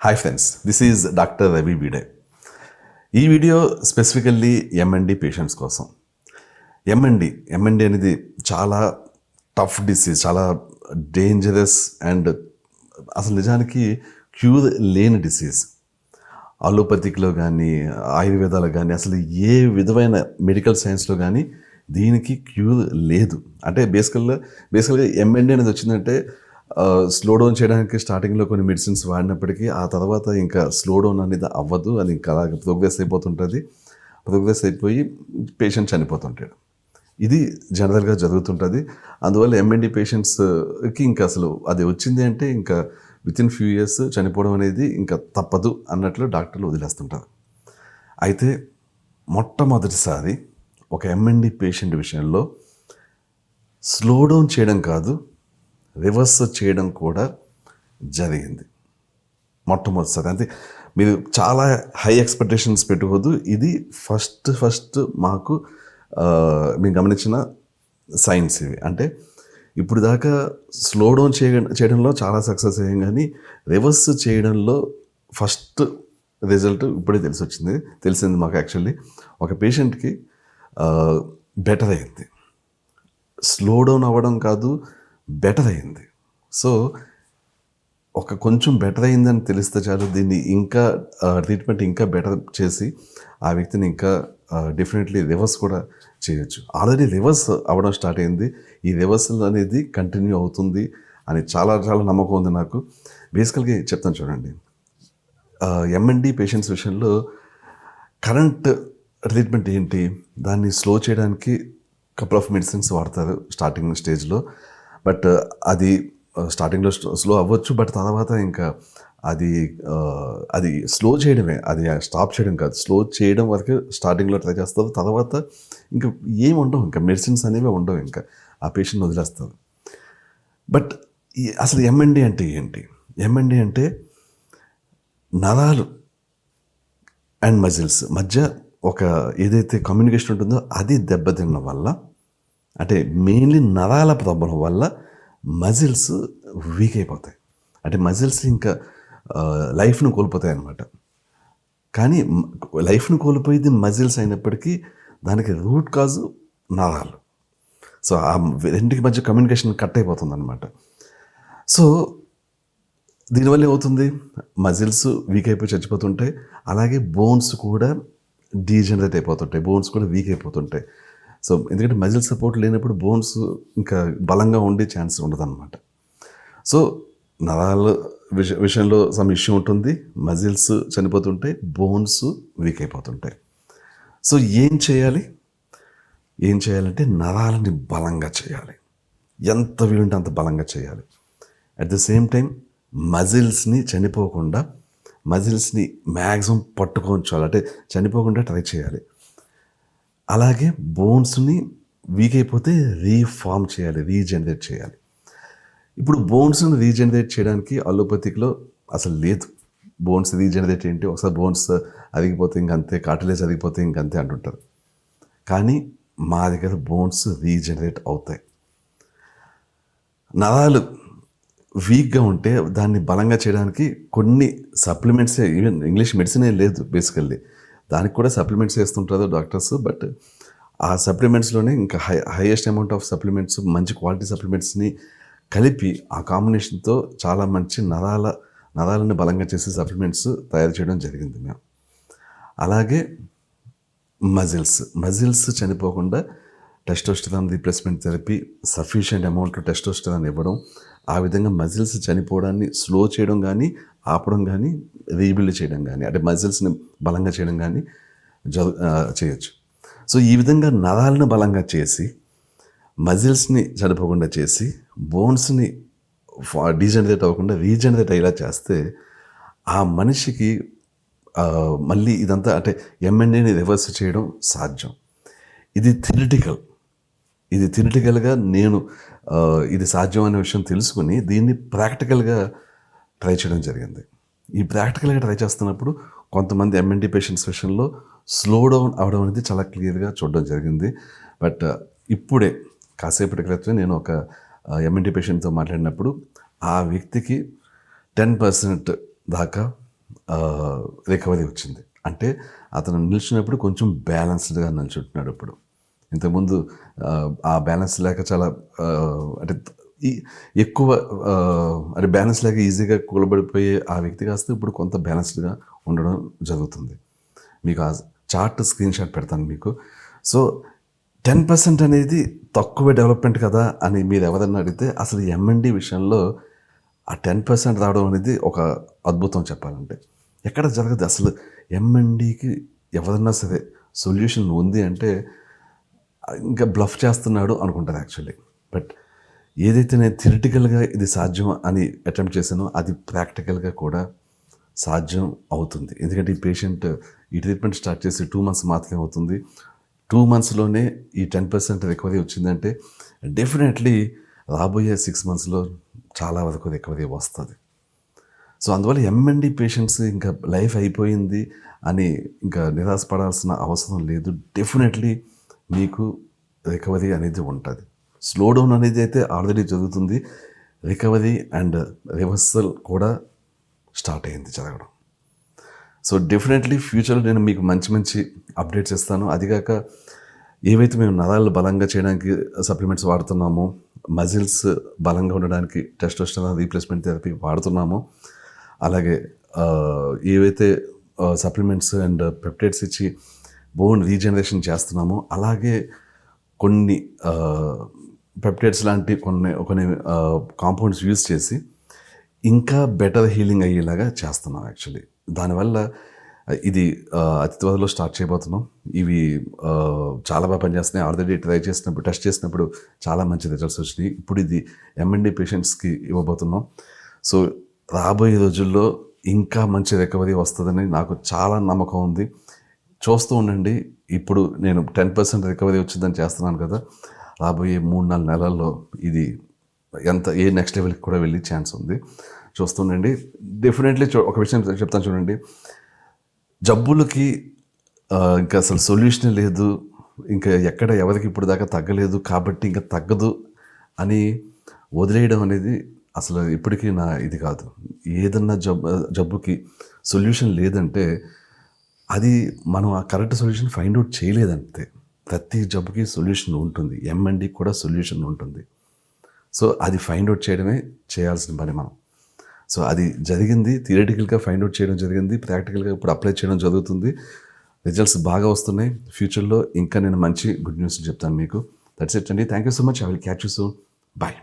Hi friends, this is doctor Ravi Bide. ఈ video specifically MND patients కోసం. MND అనేది చాలా టఫ్ డిసీజ్, చాలా డేంజరస్ అండ్ అసలు నిజానికి క్యూర్ లేని డిసీజ్. అలోపతిక్లో కానీ ఆయుర్వేదాలో కానీ అసలు ఏ విధమైన మెడికల్ సైన్స్లో కానీ దీనికి క్యూర్ లేదు. అంటే బేసికల్గా ఎంఎన్డి అనేది వచ్చిందంటే స్లో డౌన్ చేయడానికి స్టార్టింగ్లో కొన్ని మెడిసిన్స్ వాడినప్పటికీ ఆ తర్వాత ఇంకా స్లో డౌన్ అనేది అవ్వదు. అది ఇంకా అలాగే ప్రోగ్రెస్ అయిపోతుంటుంది. ప్రోగ్రెస్ అయిపోయి పేషెంట్ చనిపోతుంటాడు. ఇది జనరల్గా జరుగుతుంటుంది. అందువల్ల ఎంఎన్డి పేషెంట్స్కి ఇంకా అసలు అది వచ్చింది అంటే ఇంకా వితిన్ ఫ్యూ ఇయర్స్ చనిపోవడం అనేది ఇంకా తప్పదు అన్నట్లు డాక్టర్లు వదిలేస్తుంటారు. అయితే మొట్టమొదటిసారి ఒక ఎంఎన్డి పేషెంట్ విషయంలో స్లో డౌన్ చేయడం కాదు, రివర్స్ చేయడం కూడా జరిగింది మొట్టమొదటిసారి. అంటే మీరు చాలా హై ఎక్స్పెక్టేషన్స్ పెట్టుకోవద్దు. ఇది ఫస్ట్ మాకు మేము గమనించిన సైన్స్ ఇవి. అంటే ఇప్పుడు దాకా స్లో డౌన్ చేయడంలో చాలా సక్సెస్ అయ్యాం, కానీ రివర్స్ చేయడంలో ఫస్ట్ రిజల్ట్ ఇప్పుడే తెలిసింది మాకు. యాక్చువల్లీ ఒక పేషెంట్కి బెటర్ అయింది, స్లో డౌన్ అవ్వడం కాదు, బెటర్ అయింది. సో ఒక కొంచెం బెటర్ అయిందని తెలిస్తే చాలు, దీన్ని ఇంకా ట్రీట్మెంట్ ఇంకా బెటర్ చేసి ఆ వ్యక్తిని ఇంకా డెఫినెట్లీ రివర్స్ కూడా చేయొచ్చు. ఆల్రెడీ రివర్స్ అవ్వడం స్టార్ట్ అయింది. ఈ రివర్సల్ అనేది కంటిన్యూ అవుతుంది అని చాలా నమ్మకం ఉంది నాకు. బేసికల్గా చెప్తాను చూడండి, ఎంఎన్డి పేషెంట్స్ విషయంలో కరెంట్ ట్రీట్మెంట్ ఏంటి, దాన్ని స్లో చేయడానికి కపుల్ ఆఫ్ మెడిసిన్స్ వాడతారు స్టార్టింగ్ స్టేజ్లో. బట్ అది స్టార్టింగ్లో స్లో అవ్వచ్చు, బట్ తర్వాత ఇంకా అది స్లో చేయడమే, అది స్టాప్ చేయడం కాదు. స్లో చేయడం వరకు స్టార్టింగ్లో ట్రై చేస్తారు. తర్వాత ఇంకా ఏమి ఉండవు, ఇంకా మెడిసిన్స్ అనేవి ఉండవు, ఇంకా ఆ పేషెంట్ని వదిలేస్తారు. బట్ అసలు ఎంఎన్డి అంటే ఏంటి? ఎంఎన్డి అంటే నరాలు అండ్ మజిల్స్ మధ్య ఒక ఏదైతే కమ్యూనికేషన్ ఉంటుందో అది దెబ్బతిన్న వల్ల, అంటే మెయిన్లీ నరాల ప్రాబ్లం వల్ల మజిల్స్ వీక్ అయిపోతాయి. అంటే మజిల్స్ ఇంకా లైఫ్ను కోల్పోతాయి అన్నమాట. కానీ లైఫ్ను కోల్పోయేది మజిల్స్ అయినప్పటికీ దానికి రూట్ కాజు నరాలు. సో ఆ రెండింటికి మధ్య కమ్యూనికేషన్ కట్ అయిపోతుంది అనమాట. సో దీనివల్ల ఏమవుతుంది, మజిల్స్ వీక్ అయిపోయి చచ్చిపోతుంటాయి. అలాగే బోన్స్ కూడా డీజనరేట్ అయిపోతుంటాయి, బోన్స్ కూడా వీక్ అయిపోతుంటాయి. సో ఎందుకంటే మజిల్ సపోర్ట్ లేనప్పుడు బోన్స్ ఇంకా బలంగా ఉండే ఛాన్స్ ఉండదన్నమాట. సో నరాల విషయంలో సమ్ ఇష్యూ ఉంటుంది, మజిల్స్ చనిపోతుంటాయి, బోన్స్ వీక్ అయిపోతుంటాయి. సో ఏం చేయాలంటే నరాలని బలంగా చేయాలి, ఎంత వీలుంటే అంత బలంగా చేయాలి. అట్ ద సేమ్ టైం మజిల్స్ని చనిపోకుండా, మజిల్స్ని మ్యాక్సిమం పట్టుకోవాలి, అంటే చనిపోకుండా ట్రై చేయాలి. అలాగే బోన్స్ని వీక్ అయిపోతే రీఫార్మ్ చేయాలి, రీజనరేట్ చేయాలి. ఇప్పుడు బోన్స్ని రీజనరేట్ చేయడానికి అలోపతిక్లో అసలు లేదు. బోన్స్ రీజనరేట్ ఏంటి, ఒకసారి బోన్స్ అరిగిపోతే ఇంకంతే, కార్టిలేజ్ అరిగిపోతే ఇంకంతే అంటుంటారు. కానీ మా దగ్గర బోన్స్ రీజనరేట్ అవుతాయి. నరాలు వీక్గా ఉంటే దాన్ని బలంగా చేయడానికి కొన్ని సప్లిమెంట్సే, ఈవెన్ ఇంగ్లీష్ మెడిసినే లేదు బేసికల్లీ, దానికి కూడా సప్లిమెంట్స్ వేస్తుంటారు డాక్టర్స్. బట్ ఆ సప్లిమెంట్స్లోనే ఇంకా హైయెస్ట్ అమౌంట్ ఆఫ్ సప్లిమెంట్స్, మంచి క్వాలిటీ సప్లిమెంట్స్ని కలిపి ఆ కాంబినేషన్తో చాలా మంచి నరాలను బలంగా చేసే సప్లిమెంట్స్ తయారు చేయడం జరిగింది మేము. అలాగే మజిల్స్ చనిపోకుండా testosterone replacement therapy, sufficient amount testosterone ఇవ్వడం, ఆ విధంగా మజిల్స్ చనిపోవడాన్ని స్లో చేయడం కానీ, ఆపడం కానీ, రీబిల్డ్ చేయడం కానీ, అంటే మజిల్స్ని బలంగా చేయడం కానీ చేయొచ్చు. సో ఈ విధంగా నరాలను బలంగా చేసి, మజిల్స్ని చనిపోకుండా చేసి, బోన్స్ని డీజనరేట్ అవ్వకుండా రీజనరేట్ అయ్యేలా చేస్తే ఆ మనిషికి మళ్ళీ ఇదంతా, అంటే ఎంఎన్ఏని రివర్స్ చేయడం సాధ్యం. ఇది థియరిటికల్గా నేను ఇది సాధ్యం అనే విషయం తెలుసుకుని దీన్ని ప్రాక్టికల్గా ట్రై చేయడం జరిగింది. ఈ ప్రాక్టికల్గా ట్రై చేస్తున్నప్పుడు కొంతమంది ఎంఎన్డి పేషెంట్స్ విషయంలో స్లో డౌన్ అవడం అనేది చాలా క్లియర్గా చూడడం జరిగింది. బట్ ఇప్పుడే కాసేపటి క్రితమే నేను ఒక ఎంఎన్డి పేషెంట్తో మాట్లాడినప్పుడు ఆ వ్యక్తికి 10% దాకా రికవరీ వచ్చింది. అంటే అతను నిల్చున్నప్పుడు కొంచెం బ్యాలెన్స్డ్గా నిల్చుంటున్నాడు ఇప్పుడు. ఇంతకుముందు ఆ బ్యాలెన్స్ లేక చాలా అంటే ఈ ఎక్కువ అంటే బ్యాలెన్స్ లేక ఈజీగా కూలబడిపోయే ఆ వ్యక్తి కాస్త ఇప్పుడు కొంత బ్యాలెన్స్డ్గా ఉండడం జరుగుతుంది. మీకు ఆ చార్ట్ స్క్రీన్ షాట్ పెడతాను మీకు. సో 10% అనేది తక్కువ డెవలప్మెంట్ కదా అని మీరు ఎవరన్నా అడిగితే అసలు ఎంఎన్డి విషయంలో ఆ 10% రావడం అనేది ఒక అద్భుతం చెప్పాలంటే. ఎక్కడ జరగదు అసలు. ఎంఎన్డికి ఎవరన్నా సరే సొల్యూషన్ ఉంది అంటే ఇంకా బ్లఫ్ చేస్తున్నాడు అనుకుంటారు యాక్చువల్లీ. బట్ ఏదైతే నేను థియరిటికల్గా ఇది సాధ్యం అని అటెంప్ట్ చేశానో అది ప్రాక్టికల్గా కూడా సాధ్యం అవుతుంది. ఎందుకంటే ఈ పేషెంట్ ఈ ట్రీట్మెంట్ స్టార్ట్ చేసి 2 months మాత్రమే అవుతుంది. 2 monthsలోనే ఈ 10% రికవరీ వచ్చిందంటే డెఫినెట్లీ రాబోయే 6 monthsలో చాలా వరకు రికవరీ వస్తుంది. సో అందువల్ల ఎంఎన్డి పేషెంట్స్ ఇంకా లైఫ్ అయిపోయింది అని ఇంకా నిరాశపడాల్సిన అవసరం లేదు. డెఫినెట్లీ మీకు రికవరీ అనేది ఉంటుంది. స్లో డౌన్ అనేది అయితే ఆల్రెడీ జరుగుతుంది. రికవరీ అండ్ రివర్సల్ కూడా స్టార్ట్ అయింది జరగడం. సో డెఫినెట్లీ ఫ్యూచర్లో నేను మీకు మంచి మంచి అప్డేట్స్ ఇస్తాను. అదిగాక ఏవైతే మేము నరాలు బలంగా చేయడానికి సప్లిమెంట్స్ వాడుతున్నామో, మజిల్స్ బలంగా ఉండడానికి టెస్టోస్టెరాన్ రీప్లేస్మెంట్ థెరపీ వాడుతున్నామో, అలాగే ఏవైతే సప్లిమెంట్స్ అండ్ పెప్టైడ్స్ ఇచ్చి బోన్ రీజనరేషన్ చేస్తున్నామో, అలాగే కొన్ని పెప్టైడ్స్ లాంటి కొన్ని కాంపౌండ్స్ యూజ్ చేసి ఇంకా బెటర్ హీలింగ్ అయ్యేలాగా చేస్తున్నాం యాక్చువల్లీ. దానివల్ల ఇది అతి త్వరలో స్టార్ట్ చేయబోతున్నాం. ఇవి చాలా బాగా పనిచేస్తున్నాయి. ఆల్రెడీ ట్రై చేసినప్పుడు టెస్ట్ చేసినప్పుడు చాలా మంచి రిజల్ట్స్ వచ్చినాయి. ఇప్పుడు ఇది ఎంఎన్డి పేషెంట్స్కి ఇవ్వబోతున్నాం. సో రాబోయే రోజుల్లో ఇంకా మంచి రికవరీ వస్తుందని నాకు చాలా నమ్మకం ఉంది. చూస్తూ ఉండండి. ఇప్పుడు నేను 10% రికవరీ వచ్చిందని చేస్తున్నాను కదా, రాబోయే 3-4 నెలల్లో ఇది ఏ నెక్స్ట్ లెవెల్కి కూడా వెళ్ళే ఛాన్స్ ఉంది. చూస్తుండండి. డెఫినెట్లీ ఒక విషయం చెప్తాను చూడండి. జబ్బులకి ఇంకా అసలు సొల్యూషనే లేదు, ఇంకా ఎక్కడ ఎవరికి ఇప్పుడు దాకా తగ్గలేదు కాబట్టి ఇంకా తగ్గదు అని వదిలేయడం అనేది అసలు ఇప్పటికీ నా ఇది కాదు. ఏదన్నా జబ్బుకి సొల్యూషన్ లేదంటే అది మనం ఆ కరెక్ట్ సొల్యూషన్ ఫైండ్ అవుట్ చేయలేదంతే. ప్రతి జబ్బుకి సొల్యూషన్ ఉంటుంది. ఎంఎన్డికి కూడా సొల్యూషన్ ఉంటుంది. సో అది ఫైండ్ అవుట్ చేయడమే చేయాల్సిన పని మనం. సో అది జరిగింది. థియరిటికల్గా ఫైండ్ అవుట్ చేయడం జరిగింది. ప్రాక్టికల్గా ఇప్పుడు అప్లై చేయడం జరుగుతుంది. రిజల్ట్స్ బాగా వస్తున్నాయి. ఫ్యూచర్లో ఇంకా నేను మంచి గుడ్ న్యూస్ చెప్తాను మీకు. దట్స్ ఇట్ అండి. Thank you so much. I will catch you soon. Bye.